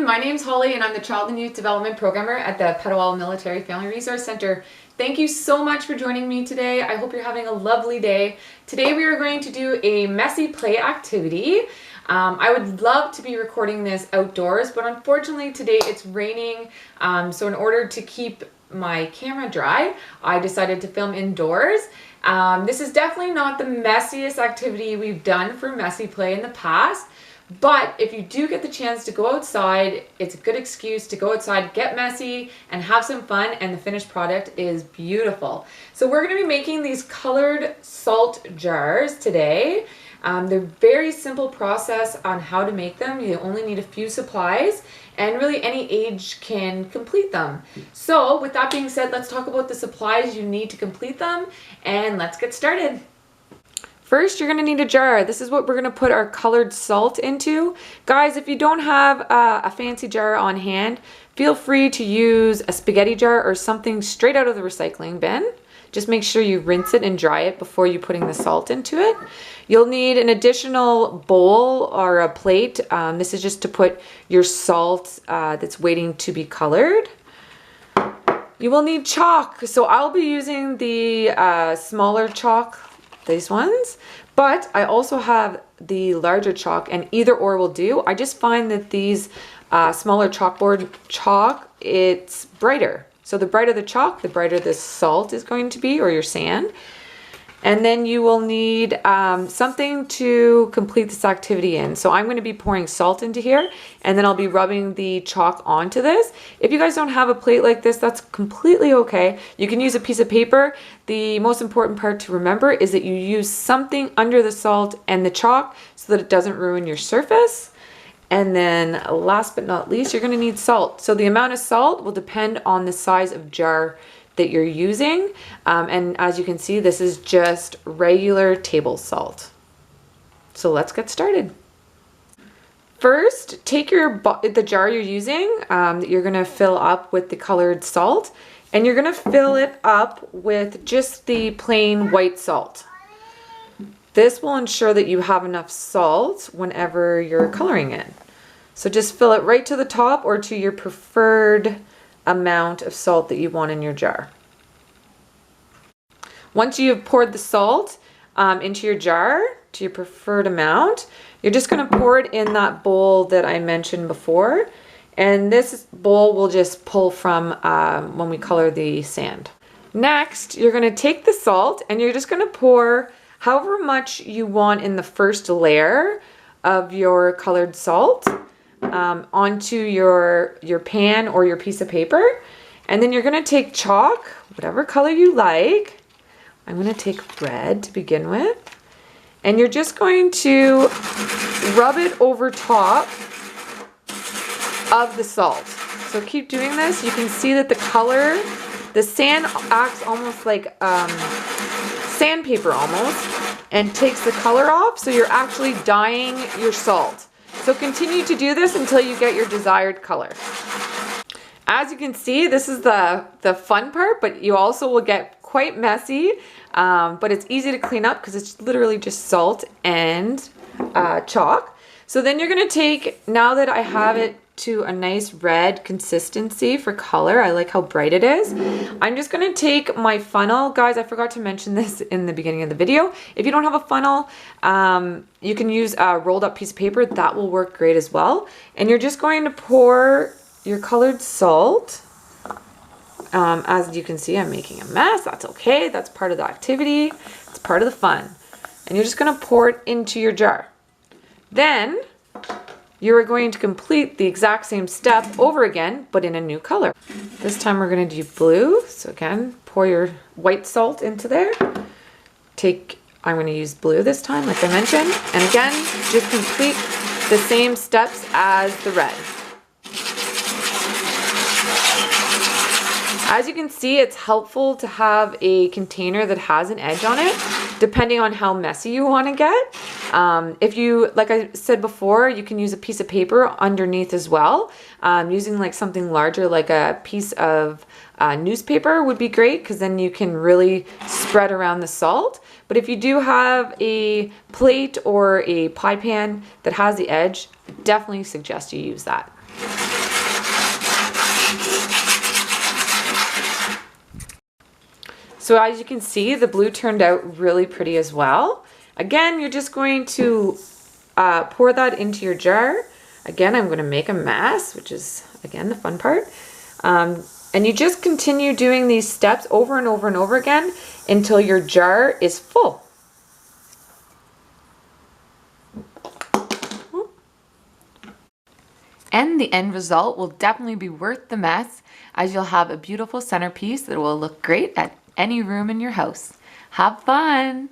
everyone, my name's Holly and I'm the Child and Youth Development Programmer at the Petawawa Military Family Resource Center. Thank you so much for joining me today. I hope you're having a lovely day. Today we are going to do a messy play activity. I would love to be recording this outdoors, but unfortunately today it's raining. So in order to keep my camera dry, I decided to film indoors. This is definitely not the messiest activity we've done for messy play in the past. But if you do get the chance to go outside, it's a good excuse to go outside, get messy, and have some fun, and the finished product is beautiful. So we're going to be making these colored salt jars today. They're very simple process on how to make them. You only need a few supplies, and really any age can complete them. So with that being said, let's talk about the supplies you need to complete them, and let's get started. First, you're going to need a jar. This is what we're going to put our colored salt into. Guys, if you don't have a fancy jar on hand, feel free to use a spaghetti jar or something straight out of the recycling bin. Just make sure you rinse it and dry it before you putting the salt into it. You'll need an additional bowl or a plate. This is just to put your salt that's waiting to be colored. You will need chalk. So I'll be using the smaller chalk, these ones, but I also have the larger chalk, and either or will do. I just find that these smaller chalkboard chalk, it's brighter. So the brighter the chalk, the brighter the salt is going to be, or your sand. And then you will need something to complete this activity in. So I'm going to be pouring salt into here, and then I'll be rubbing the chalk onto this. If you guys don't have a plate like this, that's completely okay. You can use a piece of paper. The most important part to remember is that you use something under the salt and the chalk so that it doesn't ruin your surface. And then last but not least, you're going to need salt. So the amount of salt will depend on the size of jar that you're using, and as you can see, this is just regular table salt. So let's get started. First, take the jar you're using that you're going to fill up with the colored salt, and you're going to fill it up with just the plain white salt. This will ensure that you have enough salt whenever you're coloring it. So just fill it right to the top or to your preferred amount of salt that you want in your jar. Once you have poured the salt into your jar to your preferred amount, you're just going to pour it in that bowl that I mentioned before, and this bowl will just pull from when we color the sand. Next, you're going to take the salt and you're just going to pour however much you want in the first layer of your colored salt onto your pan or your piece of paper. And then you're going to take chalk, whatever color you like. I'm going to take red to begin with. And you're just going to rub it over top of the salt. So keep doing this. You can see that the color, the sand acts almost like sandpaper almost, and takes the color off. So you're actually dyeing your salt. So continue to do this until you get your desired color. As you can see, this is the fun part, but you also will get quite messy, but it's easy to clean up because it's literally just salt and chalk. So then you're going to take, now that I have it to a nice red consistency for color, I like how bright it is, I'm just going to take my funnel. Guys, I forgot to mention this in the beginning of the video. If you don't have a funnel, you can use a rolled up piece of paper. That will work great as well. And you're just going to pour your colored salt. As you can see, I'm making a mess. That's okay. That's part of the activity. It's part of the fun. And you're just going to pour it into your jar. Then you are going to complete the exact same step over again, but in a new color. This time we're going to do blue. So again, pour your white salt into there. I'm going to use blue this time, like I mentioned. And again, just complete the same steps as the red. As you can see, it's helpful to have a container that has an edge on it, depending on how messy you want to get. If you, like I said before, you can use a piece of paper underneath as well. Using like something larger, like a piece of newspaper would be great, because then you can really spread around the salt. But if you do have a plate or a pie pan that has the edge, definitely suggest you use that. So as you can see, the blue turned out really pretty as well. Again, you're just going to pour that into your jar. Again, I'm going to make a mess, which is, again, the fun part. And you just continue doing these steps over and over and over again until your jar is full. And the end result will definitely be worth the mess, as you'll have a beautiful centerpiece that will look great at any room in your house. Have fun!